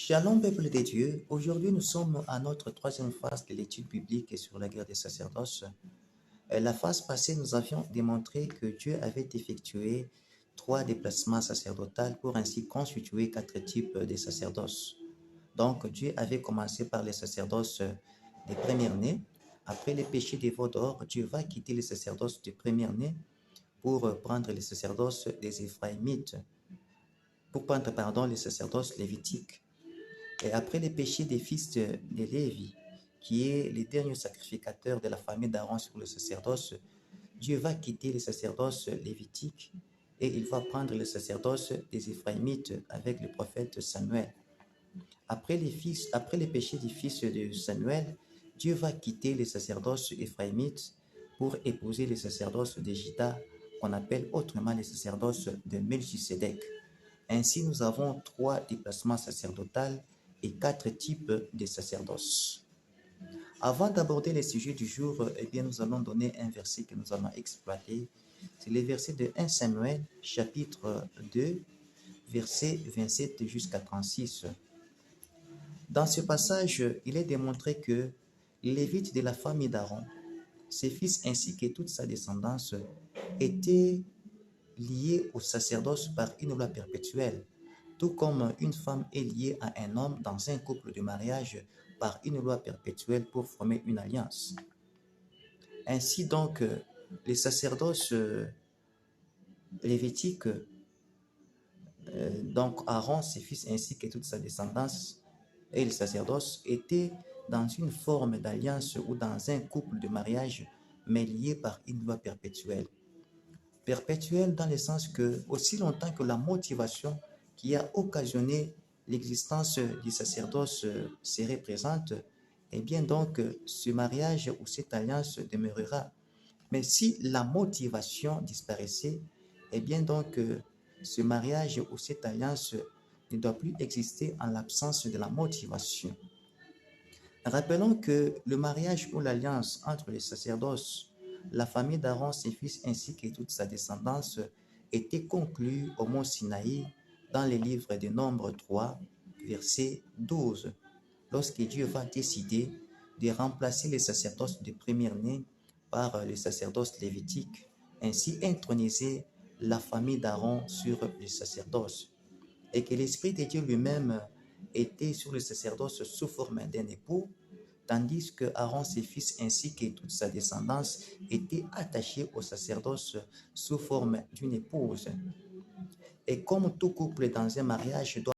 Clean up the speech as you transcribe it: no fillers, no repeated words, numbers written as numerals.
Shalom, peuple de Dieu. Aujourd'hui, nous sommes à notre troisième phase de l'étude biblique sur la guerre des sacerdoces. La phase passée, nous avions démontré que Dieu avait effectué 3 déplacements sacerdotaux pour ainsi constituer 4 types de sacerdoces. Donc, Dieu avait commencé par les sacerdoces des premiers-nés. Après les péchés des veaux d'or, Dieu va quitter les sacerdoces des premiers-nés pour prendre les sacerdoces des Éphraïmites, les sacerdoces lévitiques. Et après les péchés des fils de Lévi, qui est les derniers sacrificateurs de la famille d'Aaron sur le sacerdoce, Dieu va quitter les sacerdoces lévitiques et il va prendre le sacerdoce des Éphraïmites avec le prophète Samuel. Après les péchés des fils de Samuel, Dieu va quitter les sacerdoces éphraïmites pour épouser les sacerdoces de Juda, qu'on appelle autrement les sacerdoces de Melchisédek. Ainsi, nous avons 3 déplacements sacerdotaux et 4 types de sacerdoces. Avant d'aborder les sujets du jour, nous allons donner un verset que nous allons exploiter. C'est le verset de 1 Samuel, chapitre 2, verset 27 jusqu'à 36. Dans ce passage, il est démontré que les Lévites de la famille d'Aaron, ses fils ainsi que toute sa descendance, étaient liés au sacerdoce par une loi perpétuelle, tout comme une femme est liée à un homme dans un couple de mariage par une loi perpétuelle pour former une alliance. Ainsi donc, les sacerdoces lévitiques, donc Aaron, ses fils ainsi que toute sa descendance et les sacerdoces étaient dans une forme d'alliance ou dans un couple de mariage, mais liés par une loi perpétuelle. Perpétuelle dans le sens que, aussi longtemps que la motivation qui a occasionné l'existence du sacerdoce serait présente, donc ce mariage ou cette alliance demeurera. Mais si la motivation disparaissait, donc ce mariage ou cette alliance ne doit plus exister en l'absence de la motivation. Rappelons que le mariage ou l'alliance entre les sacerdoces, la famille d'Aaron, ses fils ainsi que toute sa descendance était conclue au mont Sinaï dans les livres de Nombre 3, verset 12, lorsque Dieu va décider de remplacer les sacerdoces de première-nés par les sacerdoces lévitiques, ainsi introniser la famille d'Aaron sur les sacerdoces, et que l'Esprit de Dieu lui-même était sur le sacerdoce sous forme d'un époux, tandis que Aaron, ses fils ainsi que toute sa descendance étaient attachés au sacerdoce sous forme d'une épouse. Et comme tout couple dans un mariage doit